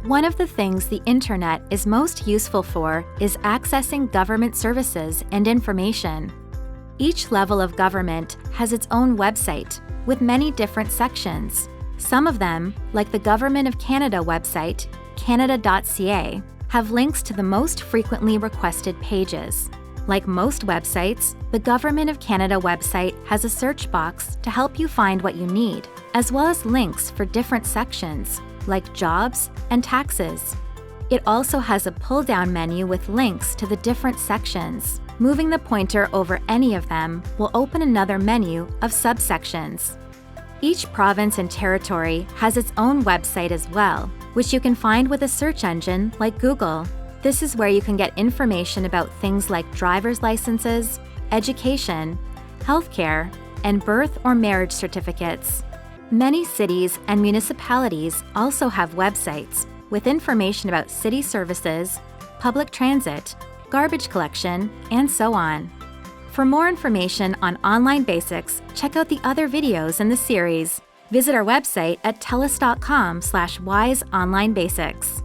One of the things the internet is most useful for is accessing government services and information. Each level of government has its own website, with many different sections. Some of them, like the Government of Canada website, canada.ca, have links to the most frequently requested pages. Like most websites, the Government of Canada website has a search box to help you find what you need, as well as links for different sections, like jobs and taxes. It also has a pull-down menu with links to the different sections. Moving the pointer over any of them will open another menu of subsections. Each province and territory has its own website as well, which you can find with a search engine like Google. This is where you can get information about things like driver's licenses, education, healthcare, and birth or marriage certificates. Many cities and municipalities also have websites with information about city services, public transit, garbage collection, and so on. For more information on online basics, check out the other videos in the series. Visit our website at telus.com/wiseonlinebasics.